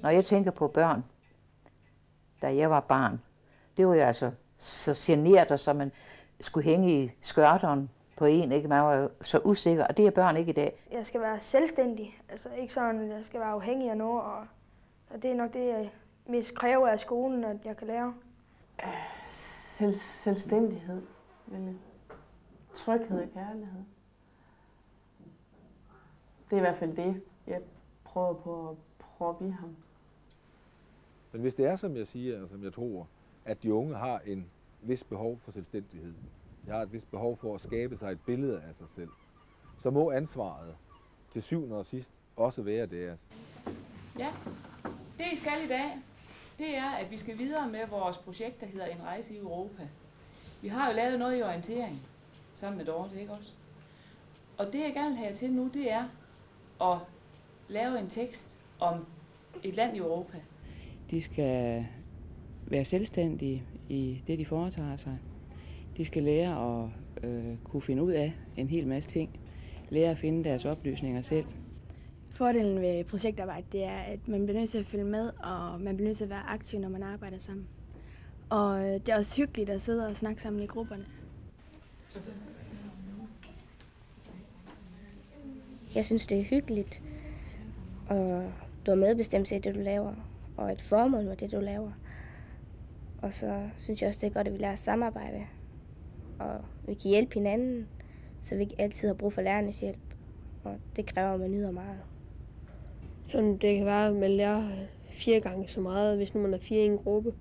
Når jeg tænker på børn, da jeg var barn, det var jo altså så genert, og så man skulle hænge i skørteren på en, ikke? Man var jo så usikker, og det er børn ikke i dag. Jeg skal være selvstændig, altså ikke sådan, at jeg skal være afhængig af noget, og det er nok det, jeg mest kræver af skolen, at jeg kan lære. Selvstændighed, vel? Tryghed og kærlighed. Det er i hvert fald det, jeg prøver på at proppe i ham. Men hvis det er, som jeg siger, og som jeg tror, at de unge har en vis behov for selvstændighed, de har et vist behov for at skabe sig et billede af sig selv, så må ansvaret til syvende og sidst også være deres. Ja, det I skal i dag, det er, at vi skal videre med vores projekt, der hedder En rejse i Europa. Vi har jo lavet noget i orientering sammen med Dorte, ikke også? Og det jeg gerne vil have til nu, det er at lave en tekst om et land i Europa. De skal være selvstændige i det, de foretager sig. De skal lære at kunne finde ud af en hel masse ting. Lære at finde deres oplysninger selv. Fordelen ved projektarbejde, det er, at man bliver nødt til at følge med, og man bliver nødt til at være aktiv, når man arbejder sammen. Og det er også hyggeligt at sidde og snakke sammen i grupperne. Jeg synes, det er hyggeligt, og du har medbestemt i det, du laver, og et formål med det, du laver. Og så synes jeg også, det er godt, at vi lærer at samarbejde, og vi kan hjælpe hinanden, så vi ikke altid har brug for lærernes hjælp. Og det kræver, at man nyder meget. Sådan det kan være, at man lærer 4 gange så meget, hvis nu man er 4 i en gruppe.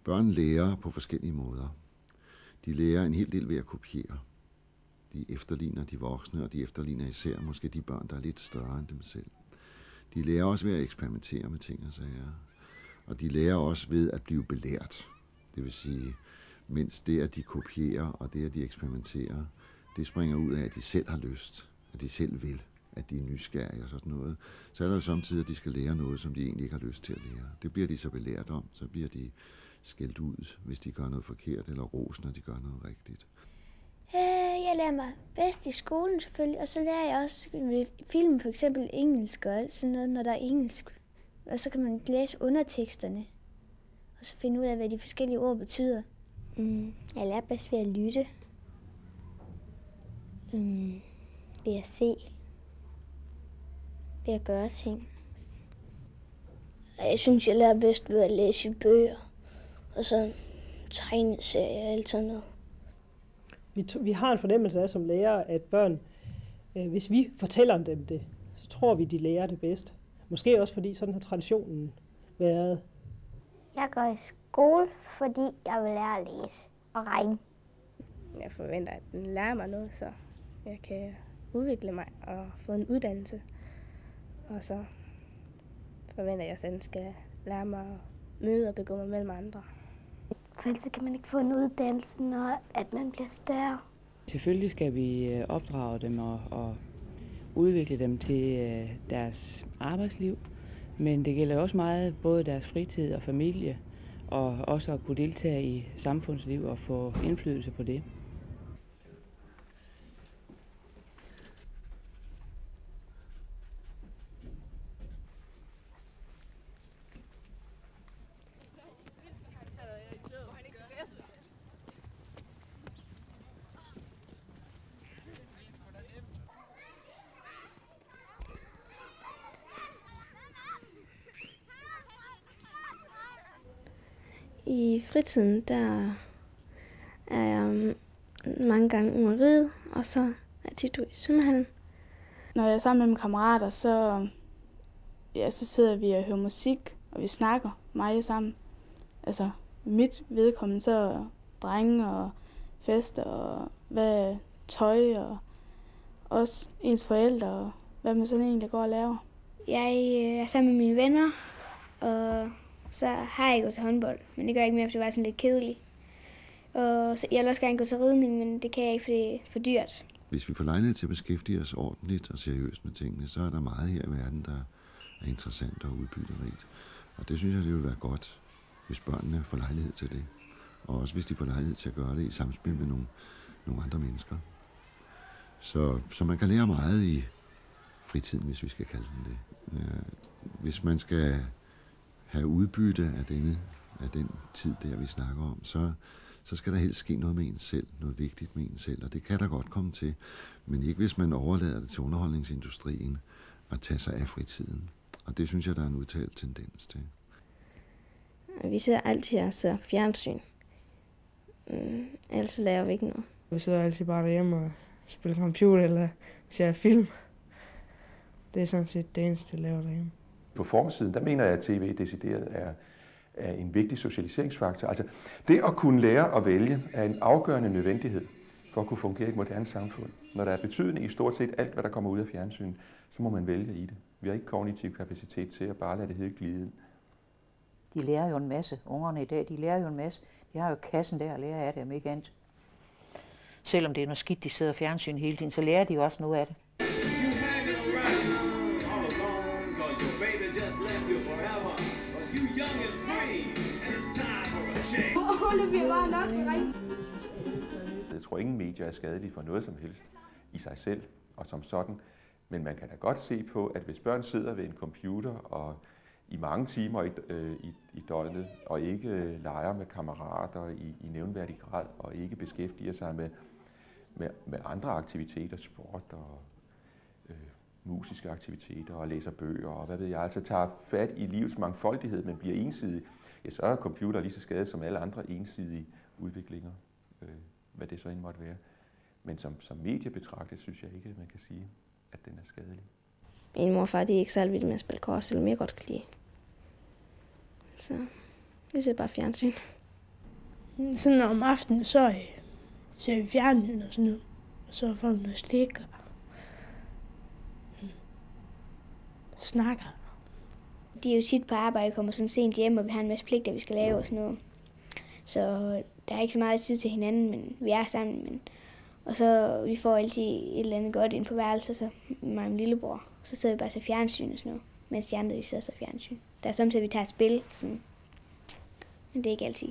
Børn lærer på forskellige måder. De lærer en hel del ved at kopiere. De efterligner de voksne, og de efterligner især måske de børn, der er lidt større end dem selv. De lærer også ved at eksperimentere med ting og sager. Og de lærer også ved at blive belært. Det vil sige, mens det, at de kopierer, og det, at de eksperimenterer, det springer ud af, at de selv har lyst, at de selv vil, at de er nysgerrige og sådan noget. Så er der jo samtidig, at de skal lære noget, som de egentlig ikke har lyst til at lære. Det bliver de så belært om, så bliver de skældt ud, hvis de gør noget forkert, eller ros, når de gør noget rigtigt. Jeg lærer mig bedst i skolen selvfølgelig, og så lærer jeg også ved film for eksempel engelsk og alt sådan noget, når der er engelsk. Og så kan man læse underteksterne, og så finde ud af, hvad de forskellige ord betyder. Jeg lærer bedst ved at lytte, ved at se, ved at gøre ting. Jeg synes, jeg lærer bedst ved at læse bøger, og så tegneserier og alt sådan noget. Vi har en fornemmelse af som lærere, at børn, hvis vi fortæller dem det, så tror vi, de lærer det bedst. Måske også fordi sådan har traditionen været. Jeg går i skole, fordi jeg vil lære at læse og regne. Jeg forventer, at den lærer mig noget, så jeg kan udvikle mig og få en uddannelse. Og så forventer jeg, at den skal lære mig at møde og begå mig mellem andre. For ellers kan man ikke få en uddannelse, når at man bliver større. Selvfølgelig skal vi opdrage dem og udvikle dem til deres arbejdsliv, men det gælder også meget både deres fritid og familie, og også at kunne deltage i samfundsliv og få indflydelse på det. I fritiden, der er jeg mange gange ude at ride, og så er jeg tit ude i svømmehallen. Når jeg er sammen med mine kammerater, så sidder vi og hører musik, og vi snakker meget sammen. Altså, mit vedkommende, så drenge og fester, og hvad tøj, og også ens forældre, og hvad man sådan egentlig går og laver. Jeg er sammen med mine venner, og så har jeg gået til håndbold, men det gør jeg ikke mere, for det var sådan lidt kedeligt. Og så, jeg vil også gerne gå til ridning, men det kan jeg ikke, for det er for dyrt. Hvis vi får lejlighed til at beskæftige os ordentligt og seriøst med tingene, så er der meget her i verden, der er interessant og udbytterigt. Og det synes jeg, det vil være godt, hvis børnene får lejlighed til det. Og også hvis de får lejlighed til at gøre det i samspil med nogle andre mennesker. Så man kan lære meget i fritiden, hvis vi skal kalde den det. Hvis man skal have udbytte af den tid, der vi snakker om, så skal der helst ske noget med en selv, noget vigtigt med en selv, og det kan der godt komme til, men ikke hvis man overlader det til underholdningsindustrien at tage sig af fritiden. Og det synes jeg, der er en udtalt tendens til. Vi sidder altid og ser fjernsyn. Ellers laver vi ikke noget. Vi sidder altid bare derhjemme og spiller computer eller ser film. Det er sådan set det eneste, vi laver derhjemme. På formsiden, der mener jeg, at tv decideret er en vigtig socialiseringsfaktor. Altså, det at kunne lære at vælge er en afgørende nødvendighed for at kunne fungere i et moderne samfund. Når der er betydning i stort set alt, hvad der kommer ud af fjernsynet, så må man vælge i det. Vi har ikke kognitiv kapacitet til at bare lade det hele glide. De lærer jo en masse. Ungerne i dag, de lærer jo en masse. De har jo kassen der og lærer af det, om ikke andet. Selvom det er noget skidt, de sidder og fjernsyn hele tiden, så lærer de jo også noget af det. Jeg tror, ingen medier er skadelige for noget som helst i sig selv og som sådan. Men man kan da godt se på, at hvis børn sidder ved en computer og i mange timer i døgnet, og ikke leger med kammerater i nævnværdig grad, og ikke beskæftiger sig med andre aktiviteter, sport og musiske aktiviteter, og læser bøger, og hvad ved jeg, altså tager fat i livets mangfoldighed, men bliver ensidig, ja, så er computer lige så skadet som alle andre ensidige udviklinger, hvad det så end måtte være. Men som medie betragtet, synes jeg ikke, man kan sige, at den er skadelig. Min morfar, de er ikke særlig vilde med at spille kort, selvom jeg godt kan lide. Så det ser bare fjernsyn. Sådan om aftenen, så ser vi fjernsyn og sådan noget. Og så får vi noget slik og snakker. De er jo tit på arbejde og kommer sådan sent hjem, og vi har en masse pligter, vi skal lave og sådan noget. Så der er ikke så meget tid til hinanden, men vi er sammen. Og så vi får altid et eller andet godt ind på værelset, så mig og min lillebror. Så sidder vi bare til fjernsyn og sådan noget, mens de andre de sidder til fjernsyn. Der er samtidig, vi tager spil, sådan. Men det er ikke altid.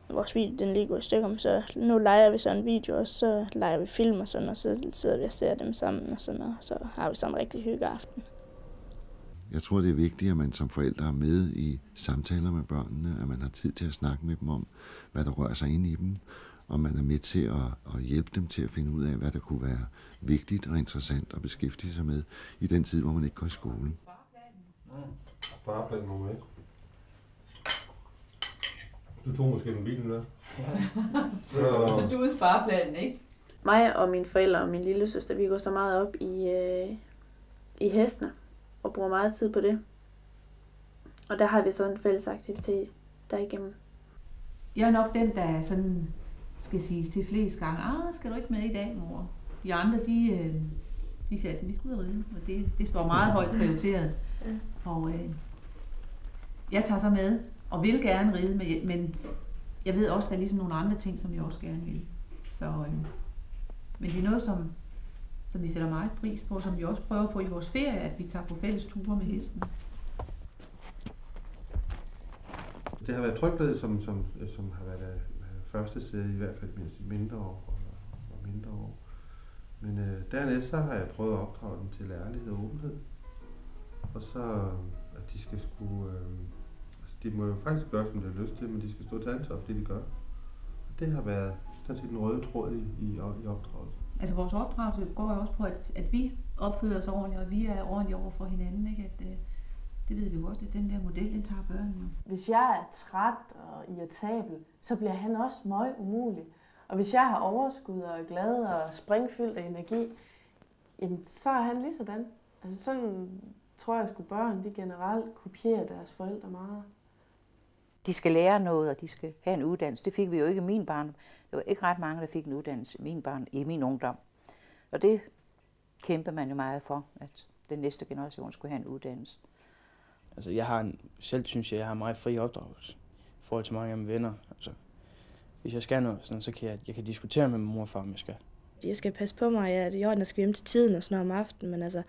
Vores video, den lige går i stykker, så nu leger vi sådan en video, og så leger vi film og sådan, og så sidder vi og ser dem sammen og sådan, og så har vi sådan en rigtig hyggeaften. Jeg tror, det er vigtigt, at man som forældre er med i samtaler med børnene, at man har tid til at snakke med dem om, hvad der rører sig inde i dem, og man er med til at hjælpe dem til at finde ud af, hvad der kunne være vigtigt og interessant at beskæftige sig med i den tid, hvor man ikke går i skole. Spareplanen må med. Du tog måske mobilen der. Så du er spareplanen, ikke? Mig og mine forældre og min lille søster, vi går så meget op i hestene og bruger meget tid på det. Og der har vi sådan en fælles aktivitet derigennem. Jeg er nok den, der sådan skal siges til flest gange, skal du ikke med i dag, mor? De andre, de siger altså, vi skal ud og ride, og det står meget højt prioriteret. Og jeg tager så med, og vil gerne ride, men jeg ved også, der er ligesom nogle andre ting, som jeg også gerne vil. Så, men det er noget, som vi sætter meget pris på, som vi også prøver på i vores ferie, at vi tager på fælles ture med hesten. Det har været tryghed, som har været første sæde, i hvert fald med mindre år og mindre år. Men dernæst så har jeg prøvet at opdrage dem til ærlighed og åbenhed. Og så, at de skal de må jo faktisk gøre, som de har lyst til, men de skal stå til ansvar for det, de gør. Og det har været sådan set den røde tråd i opdragelsen. Altså vores opdragelse går jo også på, at vi opfører os ordentligt, og vi er ordentlige over for hinanden, ikke? At, det ved vi godt, at den der model, den tager børnene jo. Hvis jeg er træt og irritabel, så bliver han også meget umulig. Og hvis jeg har overskud og er glad og springfyldt af energi, jamen så er han lige sådan. Altså sådan tror jeg, at børn de generelt kopierer deres forældre meget. De skal lære noget, og de skal have en uddannelse. Det fik vi jo ikke i min barn. Det var ikke ret mange, der fik en uddannelse i min ungdom. Og det kæmper man jo meget for, at den næste generation skulle have en uddannelse. Altså selv synes jeg har meget fri opdragelse i forhold til mange af mine venner. Altså, hvis jeg skal noget, sådan, så kan jeg kan diskutere med min mor og far, om jeg skal. Jeg skal passe på mig, at jeg skal hjem til tiden og sådan om aftenen, men altså,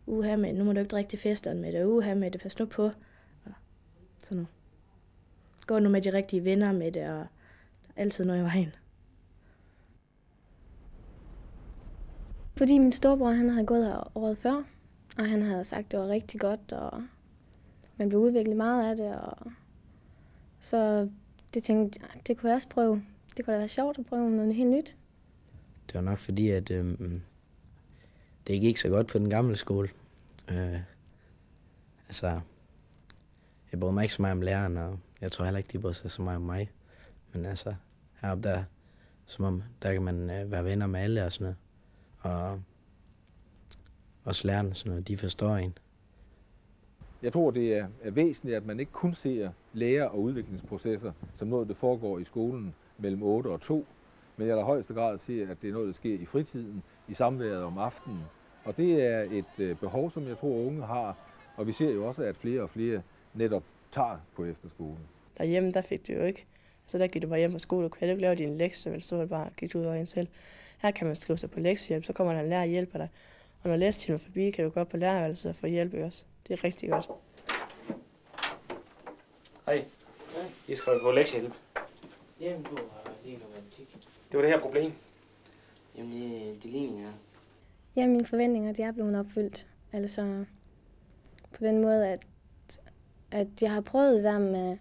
med, nu må du ikke drikke til festerne med det, med det, pas nu på. Og sådan noget. Gå nu med de rigtige venner med det, og altid noget i vejen. Fordi min storebror, han havde gået her året før, og han havde sagt, at det var rigtig godt, man bliver udviklet meget af det, og så det tænkte jeg, det kunne jeg også prøve. Det kunne da være sjovt at prøve noget helt nyt. Det var nok fordi, at det gik så godt på den gamle skole. Jeg brød mig ikke så meget om læreren, og jeg tror heller ikke, de brød sig så meget om mig. Men altså, heroppe der, som om, der kan man være venner med alle og sådan noget. Og også lærerne, sådan noget, de forstår en. Jeg tror, det er væsentligt, at man ikke kun ser lære- og udviklingsprocesser som noget, der foregår i skolen mellem 8 og 2, men i allerhøjeste grad ser, at det er noget, der sker i fritiden, i samværet om aftenen. Og det er et behov, som jeg tror, unge har, og vi ser jo også, at flere og flere netop tager på efterskolen. Derhjemme, der fik du jo ikke. Så der gik du bare hjem fra skole, og kunne ikke lave dine lektier, vel, så var det bare gik du ud over en selv. Her kan man skrive sig på lektiehjælp, så kommer der en lærer og hjælper dig. Og når læsetimen er forbi, kan du gå op på lærerværelset og få hjælp også. Det er rigtig godt. Hej. I skal på lektiehjælp. Jamen, du har lige noget matematik. Det var det her problem. Jamen, det ligninger. Ja, mine forventninger, de er blevet opfyldt. Altså på den måde, at jeg har prøvet det der med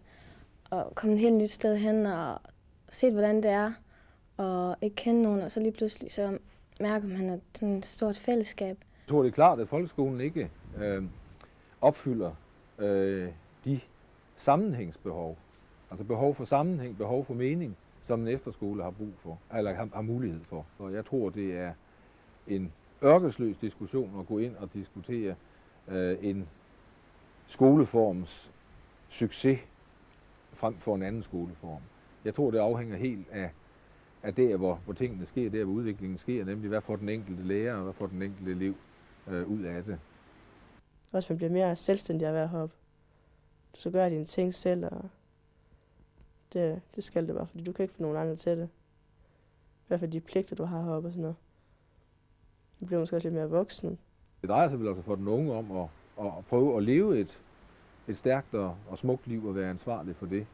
at komme et helt nyt sted hen og set, hvordan det er, og ikke kende nogen, og så lige pludselig så mærker man, at sådan et stort fællesskab. Jeg tror, det er klart, at folkeskolen ikke opfylder de sammenhængsbehov, altså behov for sammenhæng, behov for mening, som en efterskole har brug for, eller har mulighed for. Og jeg tror, det er en ørkesløs diskussion at gå ind og diskutere en skoleforms succes frem for en anden skoleform. Jeg tror, det afhænger helt af der, hvor tingene sker, der hvor udviklingen sker, nemlig hvad får den enkelte lærer og hvad får den enkelte elev ud af det. Også man bliver mere selvstændig at være heroppe. Du så gør dine ting selv, og det skal det bare, fordi du kan ikke få nogen andre til det. I hvert fald de pligter, du har heroppe og sådan noget. Du bliver måske også lidt mere voksen. Det drejer sig vel også for den unge om at prøve at leve et stærkt og smukt liv og være ansvarlig for det.